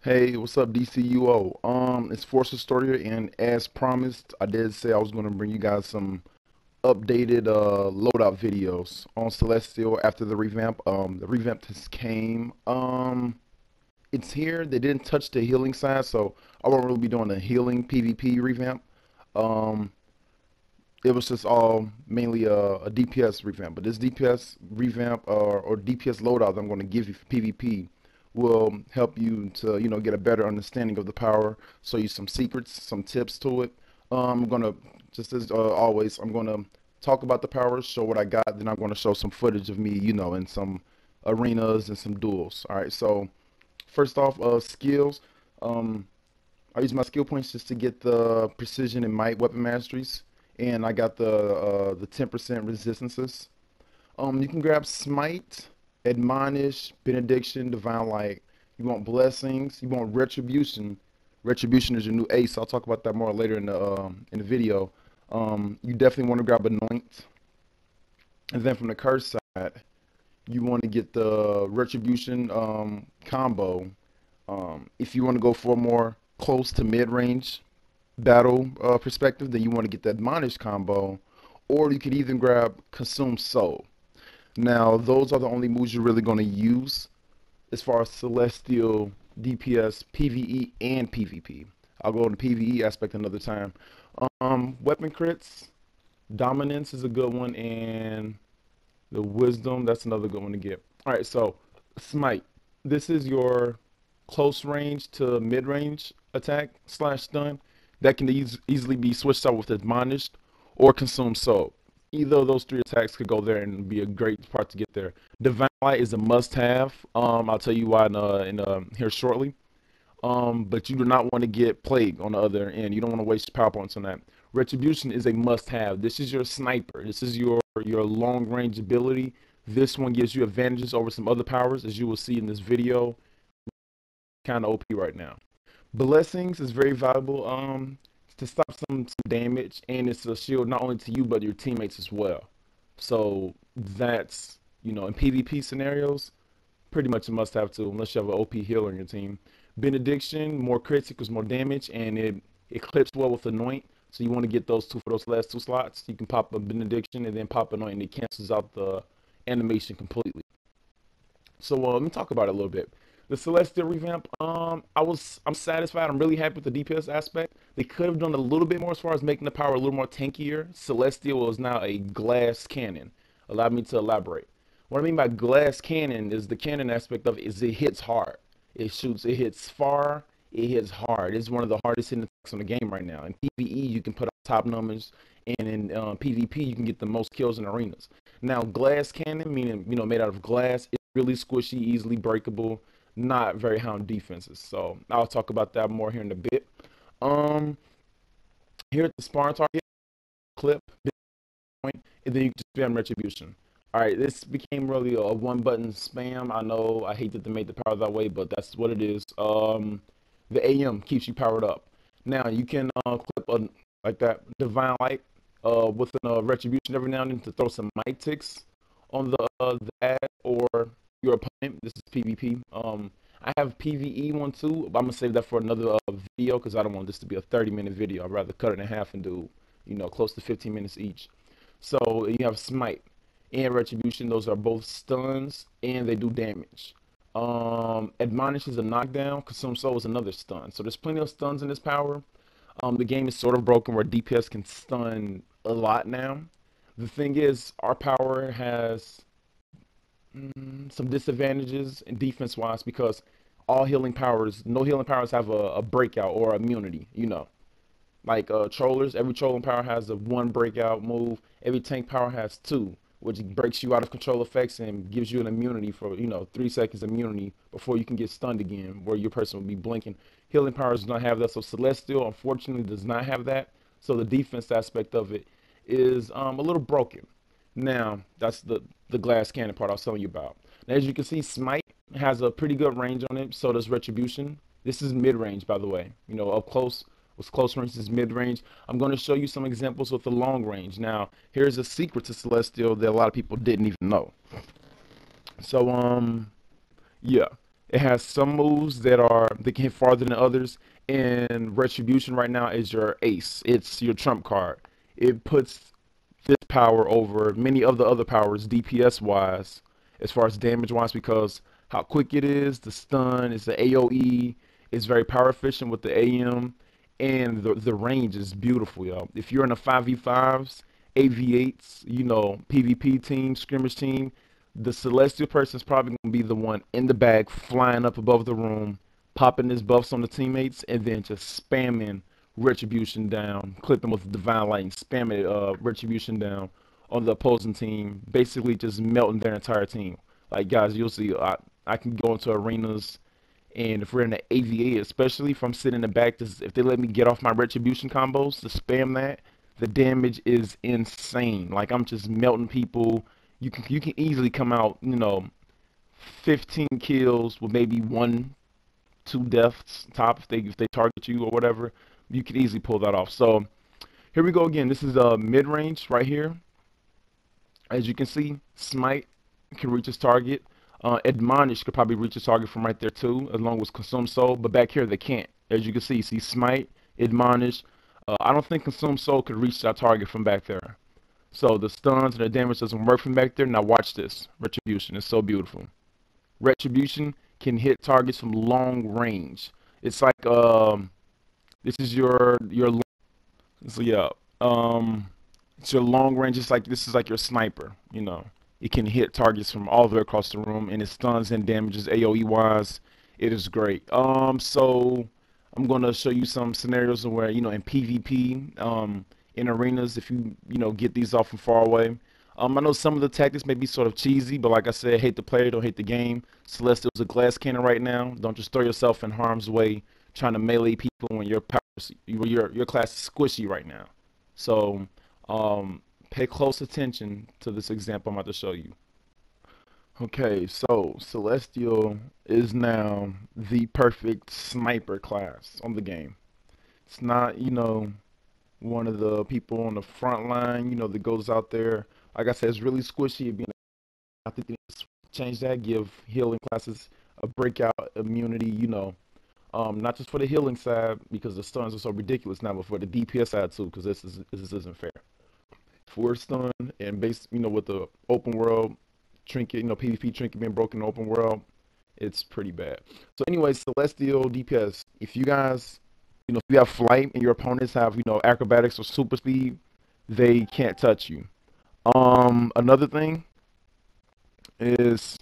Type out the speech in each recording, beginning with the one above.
Hey, what's up, Dcuo? It's Force Story, and as promised, I did say I was going to bring you guys some updated loadout videos on Celestial after the revamp. The revamp just came. It's here. They didn't touch the healing side, so I won't really be doing a healing PvP revamp. Um, it was just all mainly a DPS revamp. But this DPS revamp or DPS loadout that I'm going to give you for PvP will help you to get a better understanding of the power. Show you some secrets, some tips to it. I'm gonna just as always, I'm gonna talk about the powers, show what I got, then I'm gonna show some footage of me, in some arenas and some duels. All right, so first off, skills. Um, I use my skill points just to get the precision and might weapon masteries, and I got the 10% resistances. You can grab smite, admonish, benediction, divine light. You want blessings. You want retribution. Retribution is your new ace. I'll talk about that more later in the video. You definitely want to grab anoint, and then from the curse side, you want to get the retribution combo. If you want to go for a more close to mid-range battle perspective, then you want to get the admonish combo, or you could even grab consume soul. Now, those are the only moves you're really going to use as far as Celestial, DPS, PvE, and PvP. I'll go on the PvE aspect another time. Weapon crits, Dominance is a good one, and the Wisdom, that's another good one to get. All right, so Smite. This is your close range to mid range attack slash stun that can easily be switched out with Admonished or Consume Soul. Either of those three attacks could go there and be a great part to get there. Divine Light is a must-have. I'll tell you why in here shortly. But you do not want to get Plague on the other end. You don't want to waste power points on that. Retribution is a must-have. This is your sniper. This is your long-range ability. This one gives you advantages over some other powers, as you will see in this video. Kind of OP right now. Blessings is very valuable to stop some damage, and it's a shield not only to you but your teammates as well. So that's in PvP scenarios, pretty much a must-have too, unless you have an OP healer in your team. Benediction, more crits equals more damage, and it clips well with anoint. So you want to get those two for those last two slots. You can pop a benediction and then pop anoint, and it cancels out the animation completely. So let me talk about it a little bit. The Celestial revamp, I'm satisfied. I'm really happy with the DPS aspect. They could have done a little bit more as far as making the power a little more tankier. Celestial is now a glass cannon. Allow me to elaborate. What I mean by glass cannon is the cannon aspect of it is it hits hard. It shoots, it hits far, it hits hard. It's one of the hardest hitting attacks on the game right now. In PvE, you can put up top numbers, and in PvP, you can get the most kills in arenas. Now, glass cannon, meaning made out of glass, it's really squishy, easily breakable, not very high on defenses. So I'll talk about that more here in a bit. Um, Here at the spawn target, clip, point, and then you just spam retribution. All right, this became really a one-button spam. I know I hate that they made the power that way, but that's what it is. The AM keeps you powered up. Now you can clip like that divine light with a retribution every now and then to throw some might ticks on the or your opponent. This is PvP. I have PvE one too, but I'm gonna save that for another video because I don't want this to be a 30-minute video. I'd rather cut it in half and do close to 15 minutes each. So you have smite and retribution. Those are both stuns and they do damage. Admonish is a knockdown. Consume soul is another stun. So there's plenty of stuns in this power. The game is sort of broken where DPS can stun a lot now. The thing is, our power has some disadvantages in defense wise because no healing powers have a breakout or immunity. Like trollers, every trolling power has a one breakout move. Every tank power has two, which breaks you out of control effects and gives you an immunity for 3 seconds immunity before you can get stunned again, where your person will be blinking. Healing powers do not have that, so Celestial unfortunately does not have that. So the defense aspect of it is a little broken. Now that's the glass cannon part I was telling you about. Now, as you can see, Smite has a pretty good range on it. So does Retribution. This is mid range, by the way. Up close. With close range is mid-range. I'm going to show you some examples with the long range. Now, here's a secret to Celestial that a lot of people didn't even know. So, yeah, It has some moves that can hit farther than others, and Retribution right now is your ace. It's your trump card. It puts this power over many of the other powers DPS wise, as far as damage wise, because how quick it is, the stun, it's the AoE, it's very power efficient with the AM, and the range is beautiful, y'all. If you're in a 5v5s, 8v8s, PvP team, scrimmage team, the Celestial person is probably going to be the one in the back, flying up above the room, popping his buffs on the teammates, and then just spamming Retribution down, clipping with Divine Light, and spamming Retribution down on the opposing team, basically just melting their entire team. Like, guys, you'll see, I can go into arenas, and if we're in the AVA, especially if I'm sitting in the back, if they let me get off my Retribution combos to spam that, the damage is insane. Like, I'm just melting people. You can easily come out, 15 kills with maybe 1, 2 deaths top if they target you or whatever. You can easily pull that off. So here we go again. This is a mid range right here. As you can see, Smite can reach its target. Admonish could probably reach its target from right there too, along with Consume Soul. But back here they can't. As you can see, Smite, Admonish. I don't think Consume Soul could reach that target from back there. So the stuns and the damage doesn't work from back there. Now watch this. Retribution is so beautiful. Retribution can hit targets from long range. It's like this is your so yeah it's your long range. It's like this is like your sniper. It can hit targets from all the way across the room, and it stuns and damages AOE wise. It is great. So I'm gonna show you some scenarios where in PvP in arenas, if you get these off from far away. I know some of the tactics may be sort of cheesy, but like I said, hate the player, don't hate the game. Celestial's a glass cannon right now. Don't just throw yourself in harm's way trying to melee people when your class is squishy right now. So pay close attention to this example I'm about to show you. Okay, so Celestial is now the perfect sniper class on the game. It's not, one of the people on the front line, that goes out there. Like I said, it's really squishy. I think they need to change that, give healing classes a breakout immunity, not just for the healing side because the stuns are so ridiculous now, but for the DPS side too, because this isn't fair. For stun and base, with the open world trinket, PvP trinket being broken in the open world, it's pretty bad. So anyway, Celestial DPS, if you guys, if you have flight and your opponents have, acrobatics or super speed, they can't touch you. Another thing is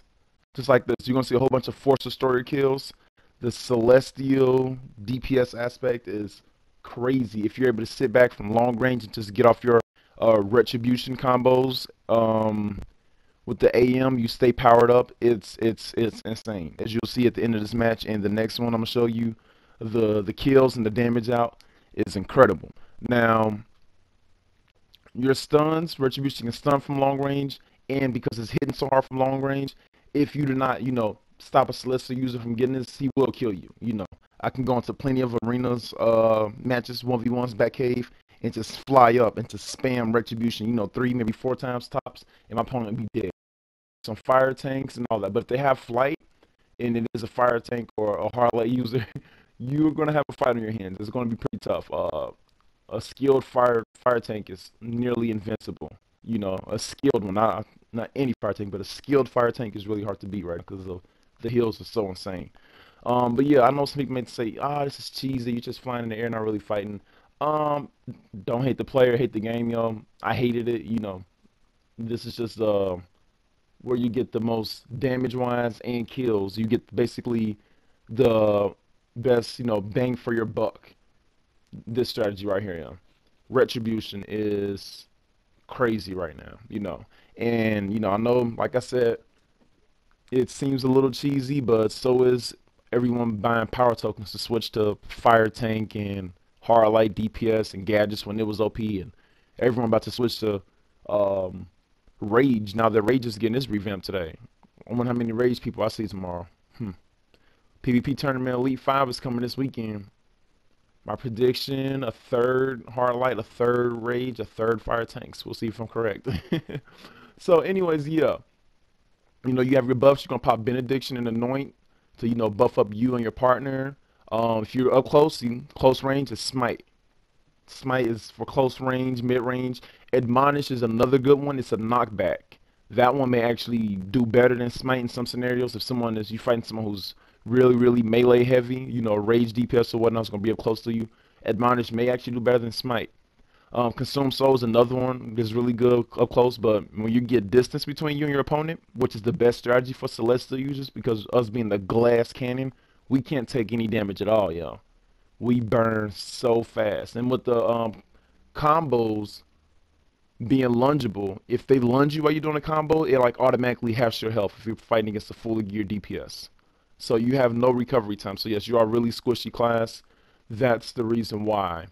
just like this, you're gonna see a whole bunch of Force of Story kills. The Celestial DPS aspect is crazy. If you're able to sit back from long range and just get off your Retribution combos with the AM, you stay powered up. It's insane. As you'll see at the end of this match and the next one I'm gonna show you, the kills and the damage out is incredible. Now your stuns, Retribution can stun from long range, and because it's hitting so hard from long range, if you do not, stop a Celestial user from getting this, he will kill you. I can go into plenty of arenas, matches, 1v1s, back cave, and just fly up and just spam Retribution, 3, maybe 4 times tops, and my opponent will be dead. Some fire tanks and all that, but if they have flight, and it is a fire tank or a hard light user, you're going to have a fight on your hands. It's going to be pretty tough. A skilled fire tank is nearly invincible. A skilled one, not any fire tank, but a skilled fire tank is really hard to beat, right? Because the heals are so insane. But yeah, I know some people may say, this is cheesy. You're just flying in the air, not really fighting. Don't hate the player, hate the game, yo. I hated it. This is just where you get the most damage wise and kills. You get basically the best, bang for your buck. This strategy right here, yeah. Retribution is crazy right now, and I know, like I said, it seems a little cheesy, but so is everyone buying power tokens to switch to fire tank and hard light DPS and gadgets when it was OP, and everyone about to switch to rage now that rage is getting its revamp today. I wonder how many rage people I see tomorrow. PvP tournament Elite 5 is coming this weekend. My prediction, a third hard light, a third rage, a third fire tanks. We'll see if I'm correct. So anyways, yeah. You have your buffs. You're going to pop Benediction and Anoint to buff up you and your partner. If you're up close, close range is smite. Smite is for close range, mid range. Admonish is another good one. It's a knockback. That one may actually do better than smite in some scenarios. If someone is you fighting someone who's really melee heavy, rage DPS or whatnot is gonna be up close to you. Admonish may actually do better than smite. Consume Soul is another one that's really good up close, but when you get distance between you and your opponent, which is the best strategy for Celestial users, because us being the glass cannon, we can't take any damage at all, yo. We burn so fast, and with the combos being lungeable, if they lunge you while you're doing a combo, it like automatically halves your health if you're fighting against a fully geared DPS. So you have no recovery time. So yes, you are a really squishy class. That's the reason why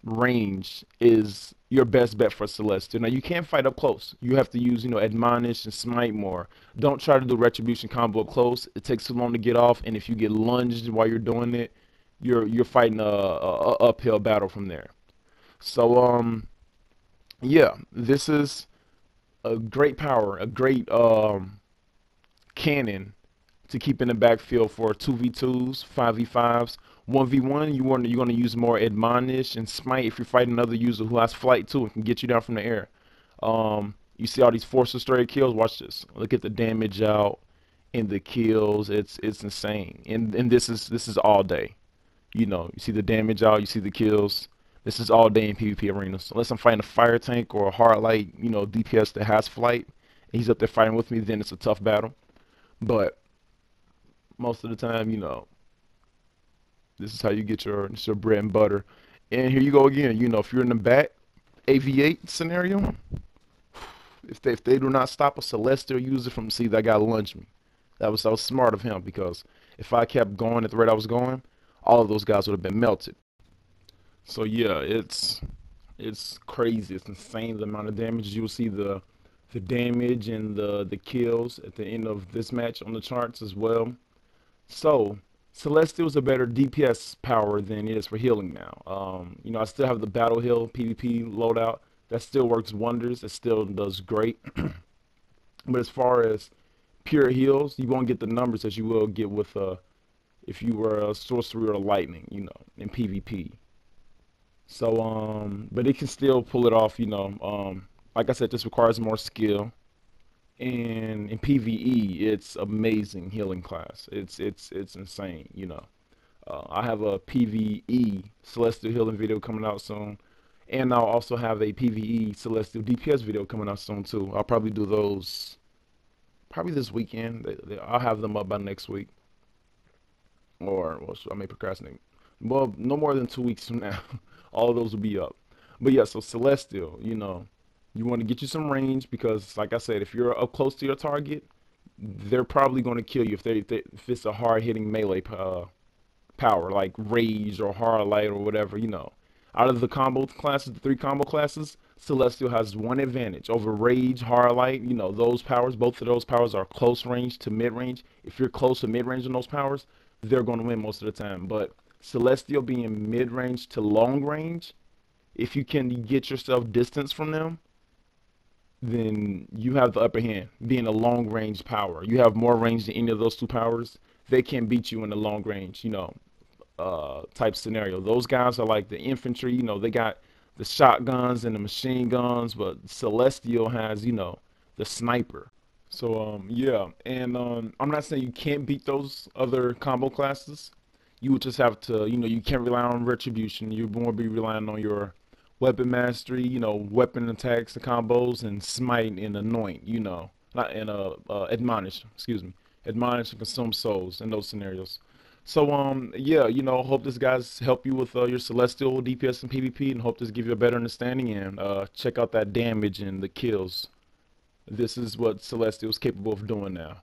range is your best bet for Celestial. Now you can't fight up close. You have to use, Admonish and Smite more. Don't try to do Retribution combo up close. It takes too long to get off, and if you get lunged while you're doing it, you're fighting a uphill battle from there. So yeah, this is a great power, a great cannon to keep in the backfield for 2v2s, 5v5s. 1v1, you're going to use more Admonish and Smite if you're fighting another user who has Flight too and can get you down from the air. You see all these Force of Story kills? Watch this. Look at the damage out and the kills. It's insane. And this is all day. You see the damage out, you see the kills. This is all day in PvP arenas. Unless I'm fighting a fire tank or a hard light, DPS that has Flight, and he's up there fighting with me, then it's a tough battle. But most of the time, this is how you get your bread and butter. And here you go again. If you're in the back, AV8 scenario, if they do not stop a Celestial user from that guy lunged me. That was smart of him, because if I kept going at the rate I was going, all of those guys would have been melted. So yeah, it's crazy. It's insane the amount of damage. You will see the damage and the kills at the end of this match on the charts as well. So Celestial is a better DPS power than it is for healing now. I still have the Battle Heal PvP loadout. That still works wonders. It still does great. But as far as pure heals, you won't get the numbers as you will get with if you were a sorcery or a lightning, in PvP. So but it can still pull it off, like I said, this requires more skill. And in PvE, it's amazing healing class. It's insane, I have a PvE Celestial healing video coming out soon, and I'll also have a PvE Celestial DPS video coming out soon too. I'll probably do those probably this weekend. I'll have them up by next week, or well, I may procrastinate. Well, no more than 2 weeks from now, all of those will be up. But yeah, so Celestial, you want to get you some range, because like I said, if you're up close to your target, they're probably going to kill you if it's a hard-hitting melee power like Rage or Hard Light or whatever. Out of the combo classes, the 3 combo classes, Celestial has one advantage over Rage, Hard Light. Those powers, both of those powers are close range to mid range. If you're close to mid range on those powers, they're going to win most of the time. But Celestial being mid range to long range, if you can get yourself distance from them, then you have the upper hand. Being a long range power, you have more range than any of those 2 powers. They can't beat you in the long range, type scenario. Those guys are like the infantry. They got the shotguns and the machine guns, but Celestial has, the sniper. So yeah, and I'm not saying you can't beat those other combo classes. You would just have to, you can't rely on Retribution. You won't be relying on your weapon mastery, weapon attacks, the combos, and Smite and Anoint, not and Admonish, excuse me, Admonish and Consume Souls in those scenarios. So yeah, hope this guys help you with your Celestial DPS and PvP, and hope this give you a better understanding, and check out that damage and the kills. This is what Celestial is capable of doing now.